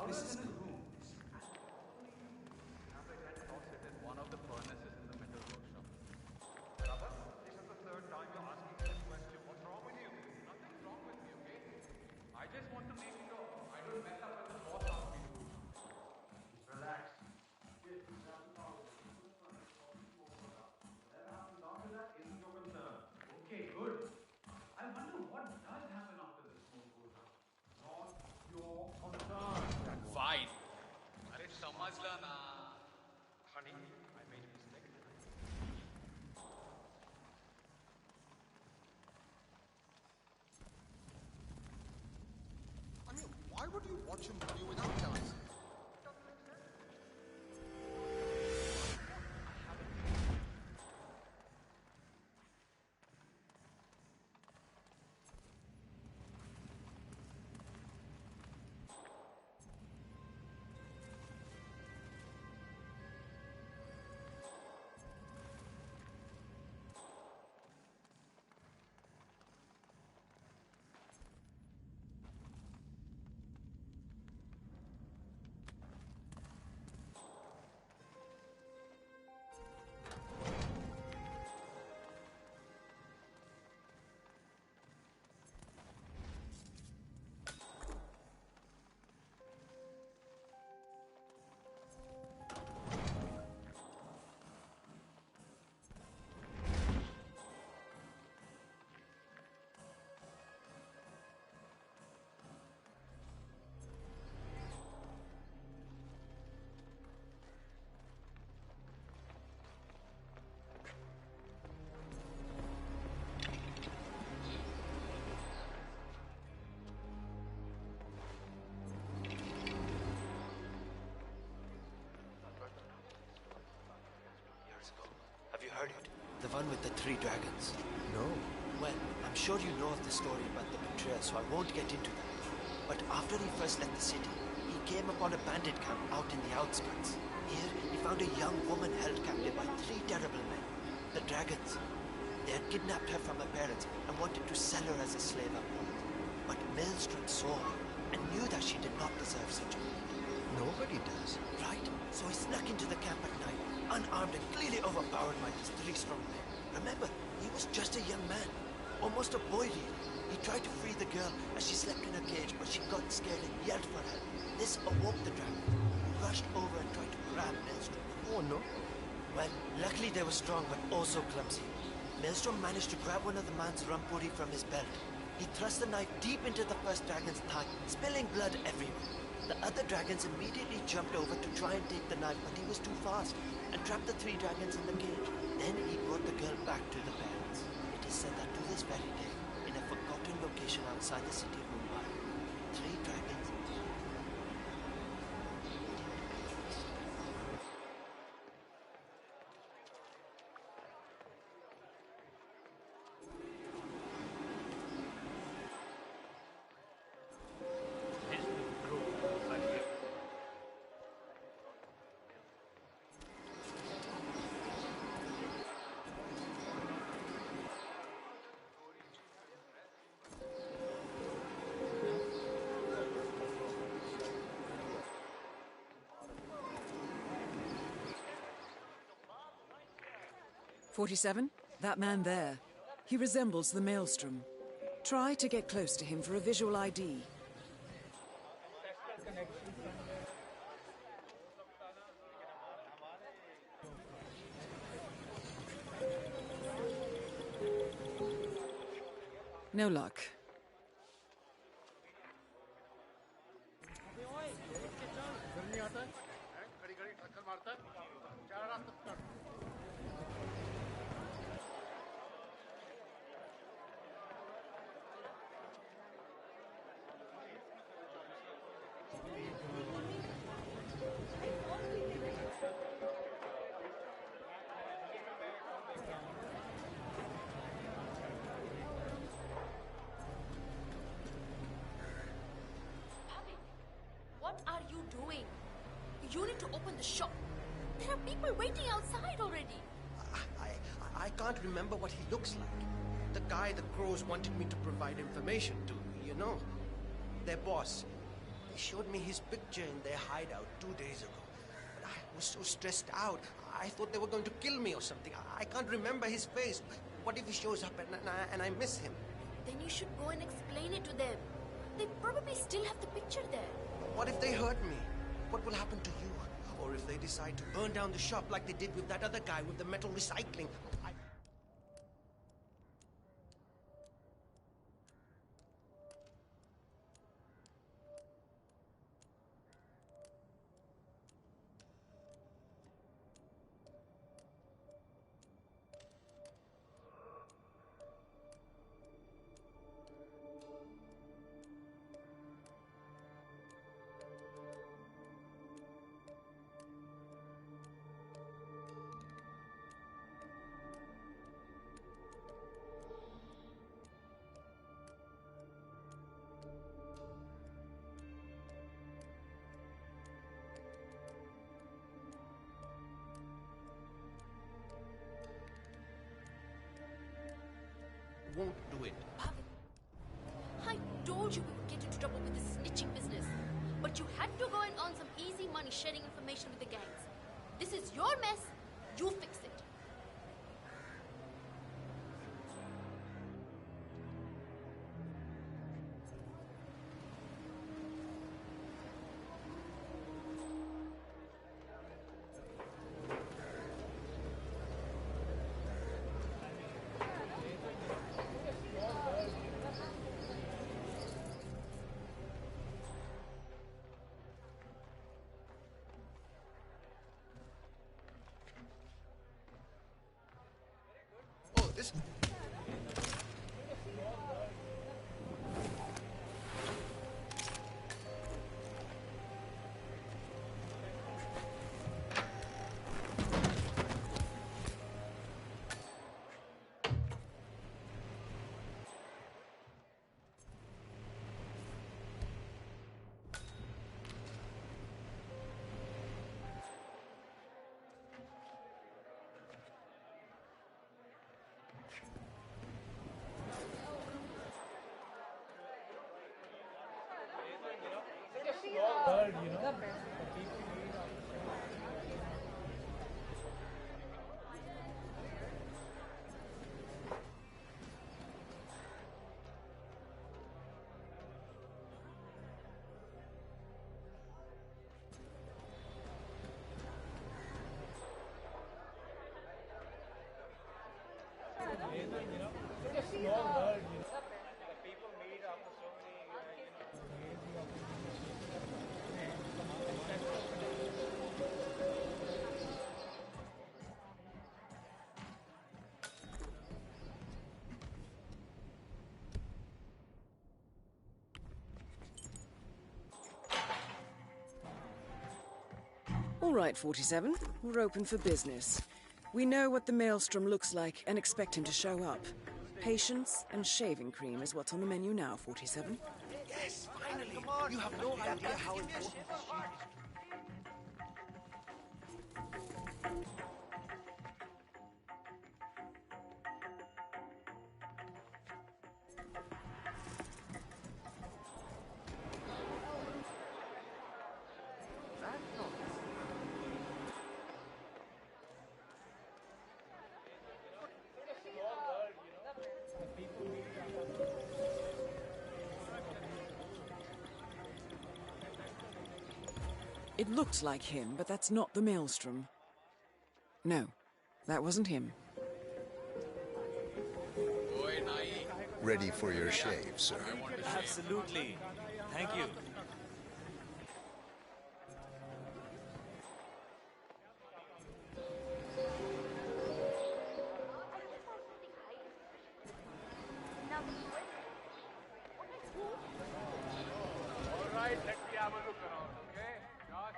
This is good. One of the furnaces in the metal workshop. Brother, this is the third time you're asking this question. What's wrong with you? Nothing's wrong with me, okay? I just want to make sure I don't mess up with the boss asks me to. Relax. Whatever happens after that isn't your concern. Okay, good. I wonder what does happen after the smoke goes out. Not your concern. Fine. अरे समझ ला ना. Honey, I made a mistake. I mean, why would you watch him video without telling us? Have you heard it? The one with the 3 dragons. No. Well, I'm sure you know of the story about the betrayal, so I won't get into that. But after he first left the city, he came upon a bandit camp out in the outskirts. Here, he found a young woman held captive by 3 terrible men, the dragons. They had kidnapped her from her parents and wanted to sell her as a slave upwards. But Maelstrom saw her and knew that she did not deserve such a fate. Nobody does. Right? So he snuck into the camp at night, unarmed and clearly overpowered by these 3 strong men. Remember, he was just a young man, almost a boy really. He tried to free the girl as she slept in her cage, but she got scared and yelled for help. This awoke the dragon, who rushed over and tried to grab Maelstrom. Oh no. Well, luckily they were strong but also clumsy. Maelstrom managed to grab one of the man's rampuri from his belt. He thrust the knife deep into the first dragon's thigh, spilling blood everywhere. The other dragons immediately jumped over to try and take the knife, but he was too fast and trapped the 3 dragons in the cage. Then he brought the girl back to the parents. It is said that to this very day, in a forgotten location outside the city of Mumbai, 3 dragons. "47? That man there. He resembles the Maelstrom. Try to get close to him for a visual ID. No luck. What are you doing? You need to open the shop. There are people waiting outside already. I can't remember what he looks like. The guy the crows wanted me to provide information to, you know. Their boss. He showed me his picture in their hideout 2 days ago. But I was so stressed out. I thought they were going to kill me or something. I can't remember his face. What if he shows up and I miss him? Then you should go and explain it to them. They probably still have the picture there. What if they hurt me? What will happen to you? Or if they decide to burn down the shop like they did with that other guy with the metal recycling? Won't do it. I told you we would get into trouble with this snitching business. But you had to go and earn some easy money sharing information with the gangs. This is your mess. You fix it. Oh, this... All right, 47. We're open for business. We know what the Maelstrom looks like and expect him to show up. Patience and shaving cream is what's on the menu now, 47. Yes, finally! You have no idea how important this is. It looked like him, but that's not the Maelstrom. No, that wasn't him. Ready for your shave, sir. Absolutely. Thank you. All right, let me have a look around, okay? Josh?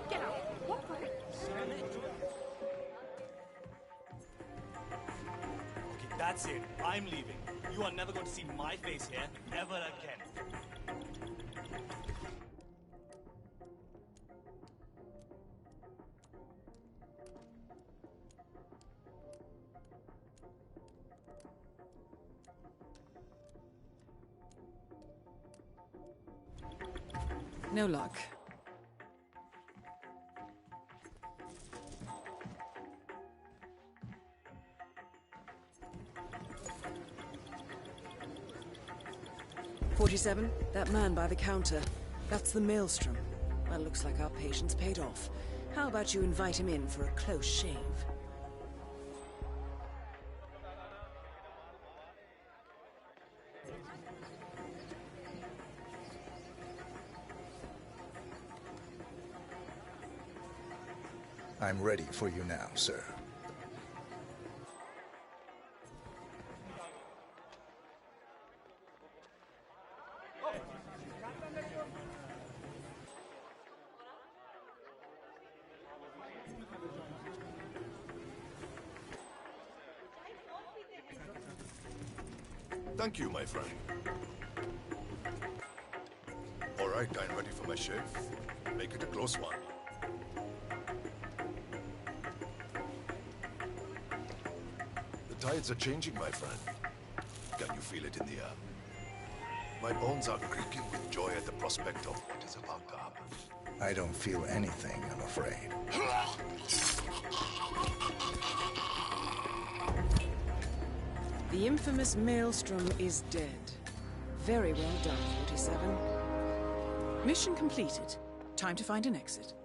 Get out. What for? Okay, That's it. I'm leaving. You are never going to see my face here ever again. No luck. "47, that man by the counter. That's the Maelstrom. Well, looks like our patience paid off. How about you invite him in for a close shave?" I'm ready for you now, sir. Thank you, my friend. All right, I'm ready for my shave. Make it a close one. The tides are changing, my friend. Can you feel it in the air? My bones are creaking with joy at the prospect of what is about to happen. I don't feel anything, I'm afraid. The infamous Maelstrom is dead. Very well done, 47. Mission completed. Time to find an exit.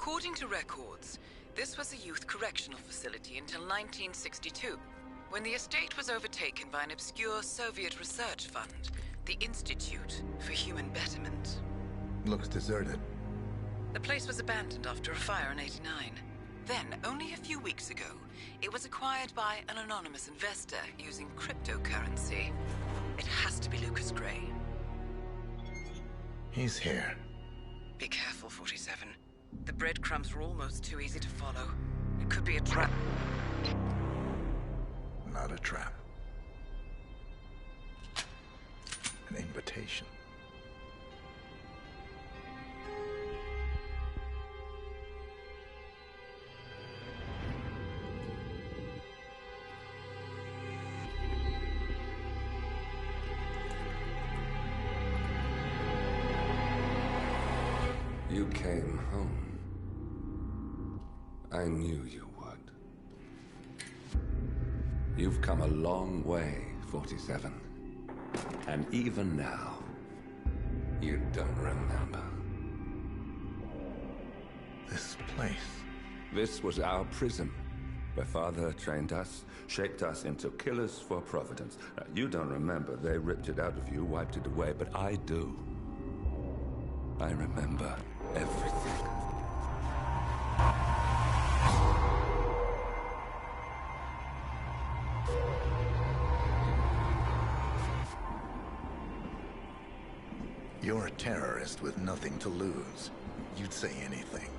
According to records, this was a youth correctional facility until 1962, when the estate was overtaken by an obscure Soviet research fund, the Institute for Human Betterment. Looks deserted. The place was abandoned after a fire in '89. Then, only a few weeks ago, it was acquired by an anonymous investor using cryptocurrency. It has to be Lucas Gray. He's here. Be careful, 47. The breadcrumbs were almost too easy to follow. It could be a trap. Not a trap. An invitation. You came home. I knew you would. You've come a long way, 47. And even now, you don't remember. This place. This was our prison, where Father trained us, shaped us into killers for Providence. Now, you don't remember. They ripped it out of you, wiped it away, but I do. I remember everything. You're a terrorist with nothing to lose. You'd say anything.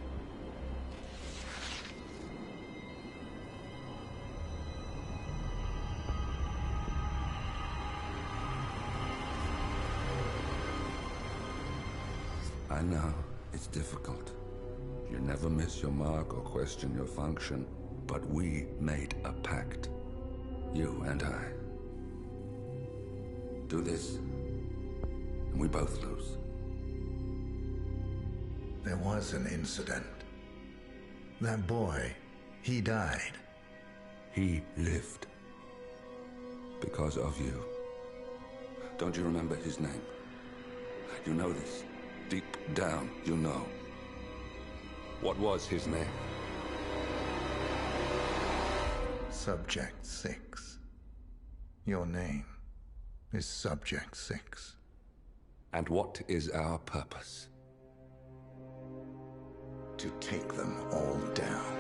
I know, it's difficult. You never miss your mark or question your function, but we made a pact. You and I. Do this, and we both lose. There was an incident. That boy, he died. He lived. Because of you. Don't you remember his name? You know this. Deep down, you know. What was his name? Subject 6. Your name is Subject 6. And what is our purpose? To take them all down.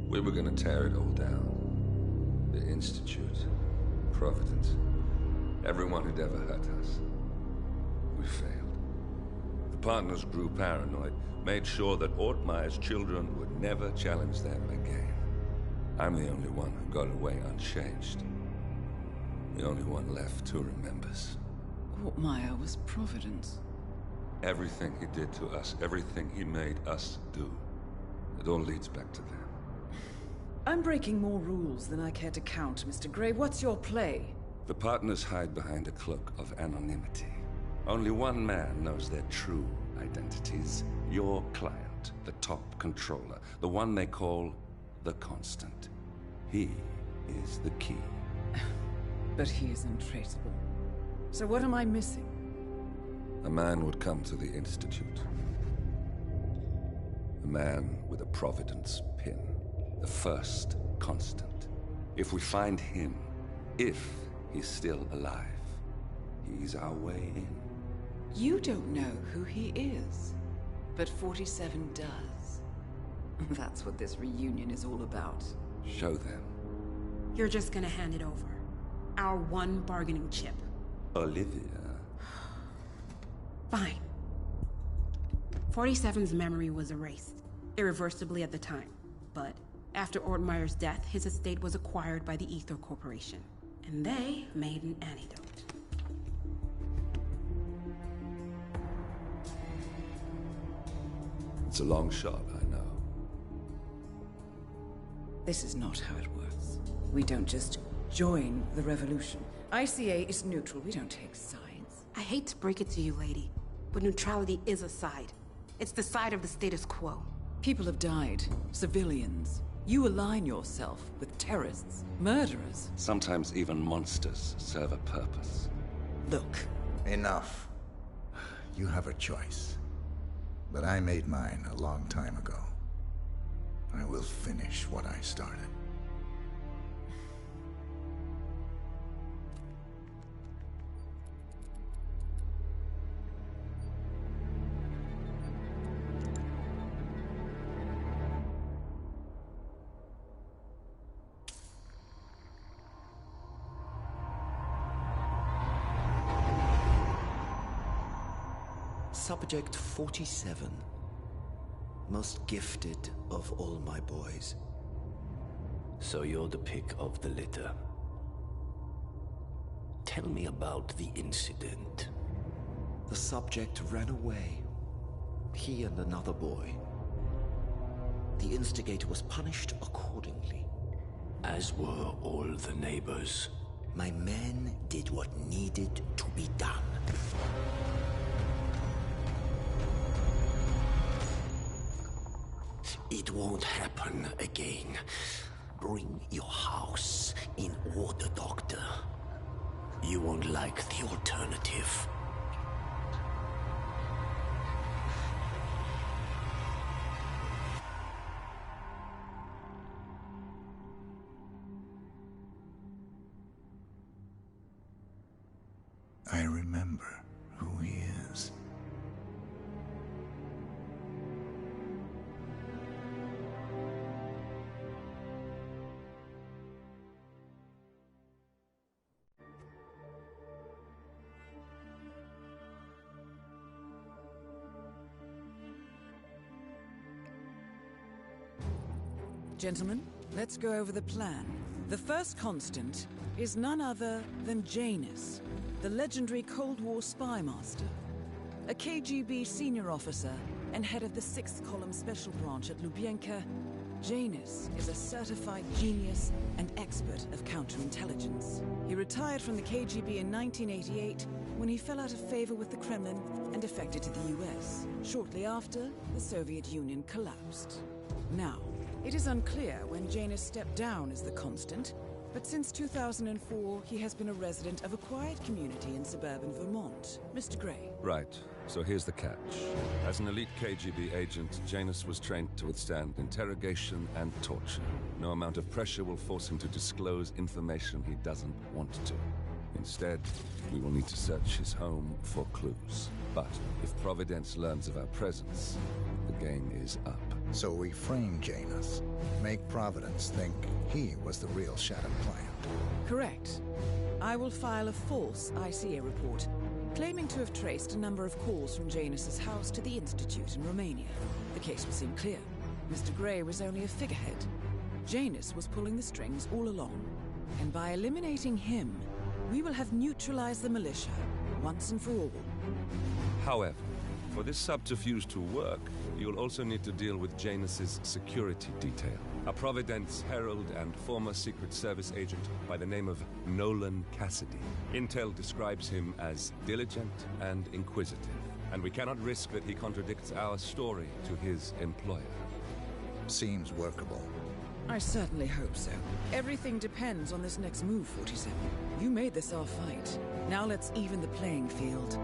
We were gonna tear it all down. The Institute, Providence, everyone who'd ever hurt us. We failed. The partners grew paranoid, made sure that Ortmeyer's children would never challenge them again. I'm the only one who got away unchanged. The only one left who remembers. Ortmeyer was Providence. Everything he did to us, everything he made us do, it all leads back to them. I'm breaking more rules than I care to count, Mr. Gray. What's your play? The partners hide behind a cloak of anonymity. Only one man knows their true identities. Your client, the top controller, the one they call the Constant. He is the key. But he is untraceable. So what am I missing? A man would come to the Institute. A man with a Providence pin. The first Constant. If we find him, if he's still alive, he's our way in. You don't know who he is, but 47 does. That's what this reunion is all about. Show them. You're just gonna hand it over. Our one bargaining chip. Olivia. Fine. 47's memory was erased, irreversibly at the time. But After Ortmeyer's death, his estate was acquired by the Ether Corporation, and they made an antidote. It's a long shot, I know. This is not how it works. We don't just join the revolution. ICA is neutral. We don't take sides. I hate to break it to you, lady, but neutrality is a side. It's the side of the status quo. People have died. Civilians. You align yourself with terrorists, murderers. Sometimes even monsters serve a purpose. Look. Enough. You have a choice. But I made mine a long time ago. I will finish what I started. Subject 47. Most gifted of all my boys. So you're the pick of the litter. Tell me about the incident. The subject ran away. He and another boy. The instigator was punished accordingly. As were all the neighbors. My men did what needed to be done. It won't happen again. Bring your house in order, Doctor. You won't like the alternative. I remember who he is. Gentlemen, let's go over the plan. The first constant is none other than Janus, the legendary Cold War spy master. A KGB senior officer and head of the 6th Column Special Branch at Lubyanka, Janus is a certified genius and expert of counterintelligence. He retired from the KGB in 1988 when he fell out of favor with the Kremlin and defected to the US. Shortly after, the Soviet Union collapsed. Now, it is unclear when Janus stepped down as the constant, but since 2004, he has been a resident of a quiet community in suburban Vermont. Mr. Gray. Right. So here's the catch. As an elite KGB agent, Janus was trained to withstand interrogation and torture. No amount of pressure will force him to disclose information he doesn't want to. Instead, we will need to search his home for clues. But if Providence learns of our presence, the game is up. So we frame Janus, make Providence think he was the real Shadow client. Correct. I will file a false ICA report, claiming to have traced a number of calls from Janus's house to the Institute in Romania. The case will seem clear. Mr. Gray was only a figurehead. Janus was pulling the strings all along. And by eliminating him, we will have neutralized the militia, once and for all. However, for this subterfuge to work, you'll also need to deal with Janus's security detail. A Providence herald and former Secret Service agent by the name of Nolan Cassidy. Intel describes him as diligent and inquisitive, and we cannot risk that he contradicts our story to his employer. Seems workable. I certainly hope so. Everything depends on this next move, 47. You made this our fight. Now let's even the playing field.